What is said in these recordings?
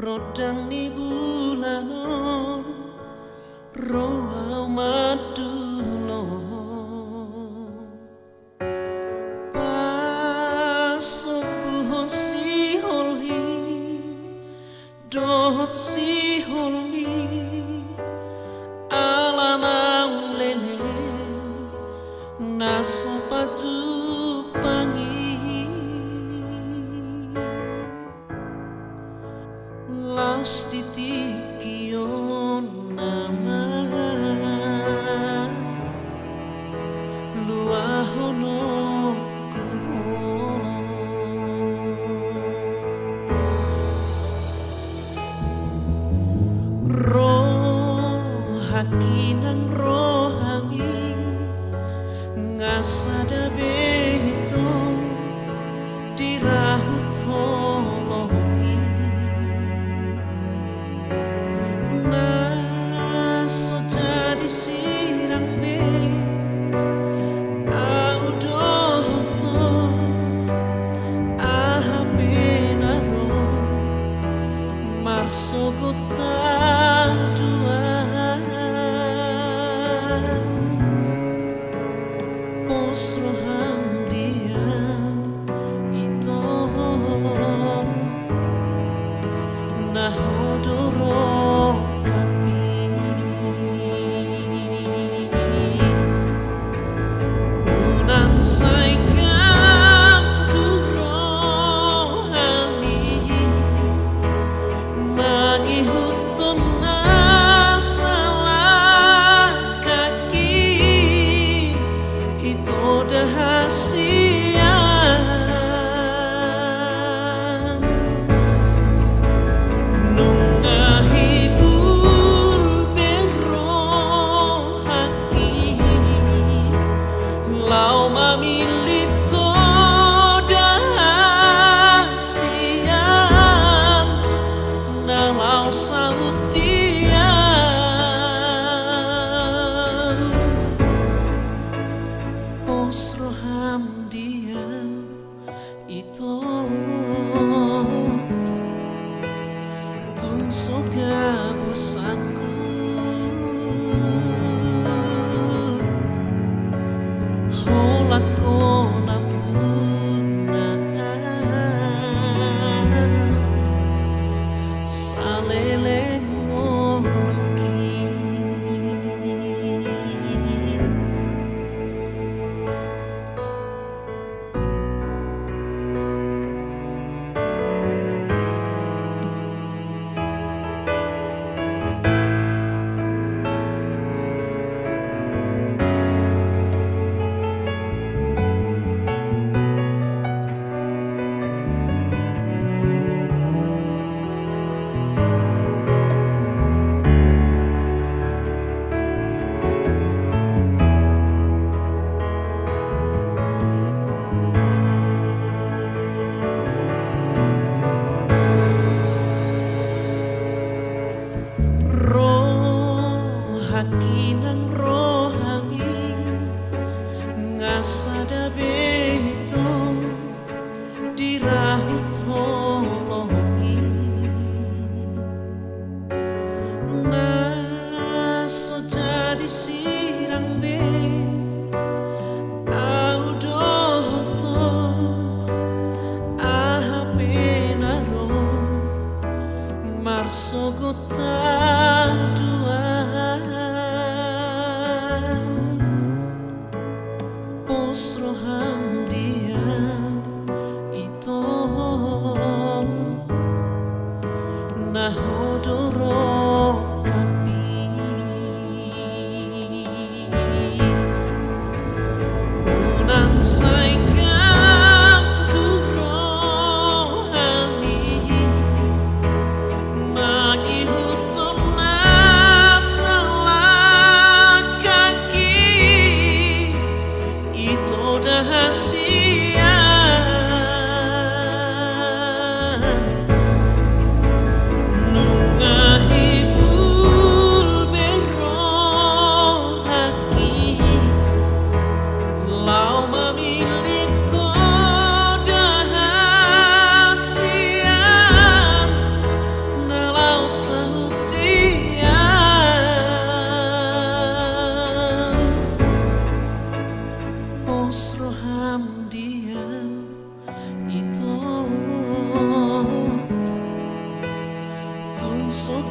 Rodang bulan roa madulo pasopuhon si holi dot si holi alanang lele naso patu pangi laus ditikion nama luahono hakinang rohami ngasada behito dirahut holongi naso jadi sirang be audoto ahapenaro marso gota Posrohan dia ito nahodoro kami unang sayang kurohani mangihuton na salah kaki itu dahasian nungahibul berohaki lau mamilito dahasian nalau sautian Posroham dia itu tungso gabusanku holako napuna salele ngoluki hakinang rohami ngasada behito dirahut holongi naso jadi sirang be audoto ahapenaro marso gota Posrohan dia itu nahodoro kami unang sayang kurohani mangihutom na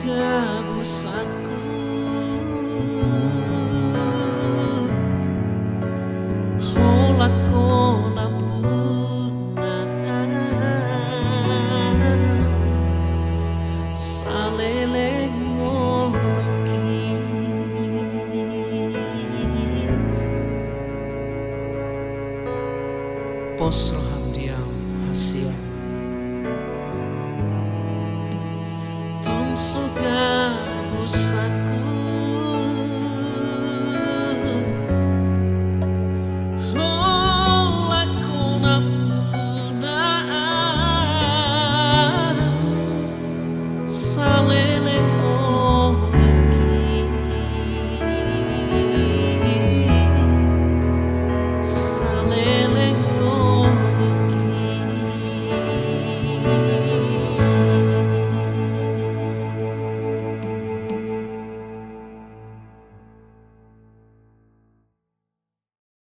kabusaku hola kona puna salele ngoluki posro